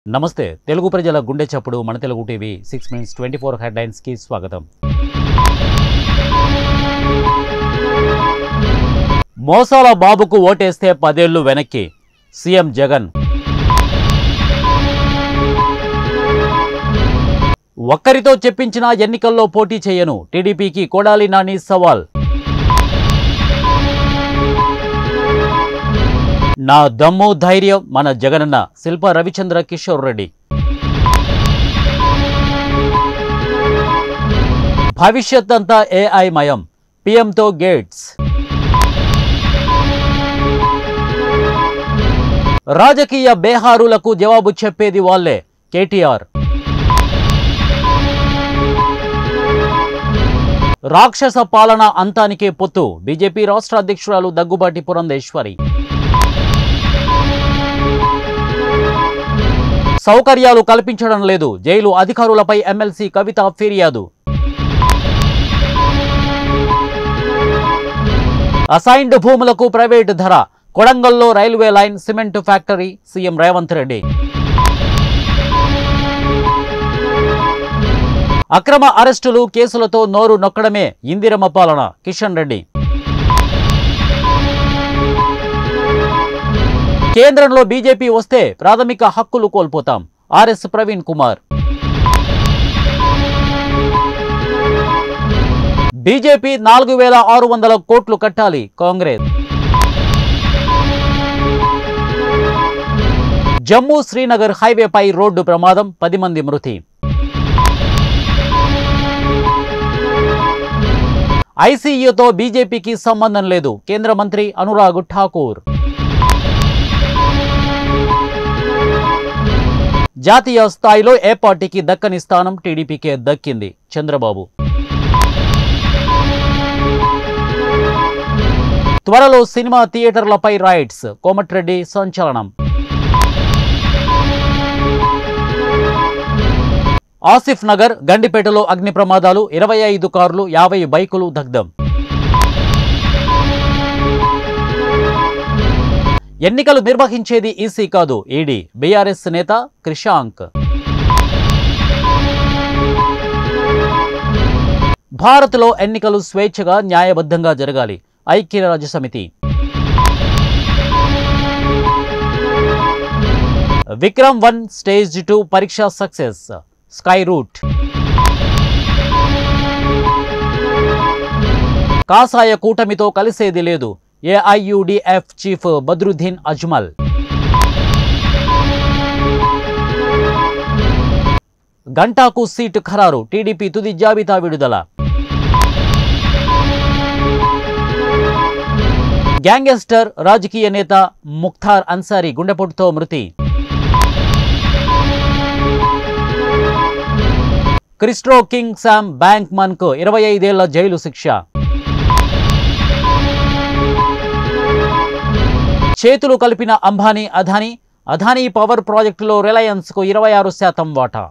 నమస్తే తెలుగు ప్రజల గుండె చప్పుడు మన తెలుగు టీవీ 6 మినిట్స్ 24 హెడ్లైన్స్ కి స్వాగతం. మోసాల బాబుకు ఓటేస్తే 10 ఏళ్లు వెనక్కి సీఎం జగన్. ఒక్కరితో చెప్పించిన ఎన్నికల్లో పోటీ చేయను టీడీపీకి కొడాలి నాని సవాల్. నా దమ్ము ధైర్యం మన జగనన్న శిల్ప రవిచంద్ర కిషోర్ రెడ్డి. భవిష్యత్ అంతా ఏఐ మయం పీఎంతో గేట్స్. రాజకీయ బేహారులకు జవాబు చెప్పేది వాళ్ళే కేటీఆర్. రాక్షస పాలన అంతానికే పొత్తు బీజేపీ రాష్ట్ర అధ్యక్షురాలు దగ్గుబాటి పురంధేశ్వరి. సౌకర్యాలు కల్పించడం లేదు జైలు అధికారులపై ఎమ్మెల్సీ కవిత ఫిర్యాదు. అసైన్డ్ భూములకు ప్రైవేటు ధర కొడంగల్లో railway line cement factory CM Revanth Reddy. అక్రమ అరెస్టులు కేసులతో నోరు నొక్కడమే ఇందిరమ్మ పాలన కిషన్ రెడ్డి. కేంద్రంలో బీజేపీ వస్తే ప్రాథమిక హక్కులు కోల్పోతాం ఆర్ఎస్ ప్రవీణ్ కుమార్. బీజేపీ 4600 కోట్లు కట్టాలి కాంగ్రెస్. జమ్మూ శ్రీనగర్ హైవేపై రోడ్డు ప్రమాదం 10 మంది మృతి. ఐసీయూతో బీజేపీకి సంబంధం లేదు కేంద్ర మంత్రి అనురాగ్ ఠాకూర్. జాతీయ స్థాయిలో ఏ పార్టీకి దక్కని స్థానం టీడీపీకే దక్కింది చంద్రబాబు. త్వరలో సినిమా థియేటర్లపై రైడ్స్ కోమటిరెడ్డి సంచలనం. ఆసిఫ్ నగర్ గండిపేటలో అగ్ని ప్రమాదాలు 25 కార్లు 50 బైకులు దగ్ధం. ఎన్నికలు నిర్వహించేది ఈసీ కాదు ఈడీ బీఆర్ఎస్ నేత క్రిషాంక్. భారత్లో ఎన్నికలు స్వేచ్ఛగా న్యాయబద్ధంగా జరగాలి ఐక్యరాజ్యసమితి. విక్రమ్ 1 స్టేజ్ 2 పరీక్ష సక్సెస్ స్కై రూట్. కాసాయ కూటమితో కలిసేది లేదు ఏఐయుడిఎఫ్ చీఫ్ బద్రుద్దీన్ అజ్మల్. గంటాకు సీటు ఖరారు టీడీపీ తుది జాబితా విడుదల. గ్యాంగ్స్టర్ రాజకీయ నేత ముఖ్తార్ అన్సారీ గుండెపోటుతో మృతి. Cristo king Sam bank Mann కు 25 ఏళ్ల జైలు శిక్ష. చేతులు కలిపిన అంబానీ అదానీ పవర్ ప్రాజెక్టులో రిలయన్స్ కు 26% వాటా.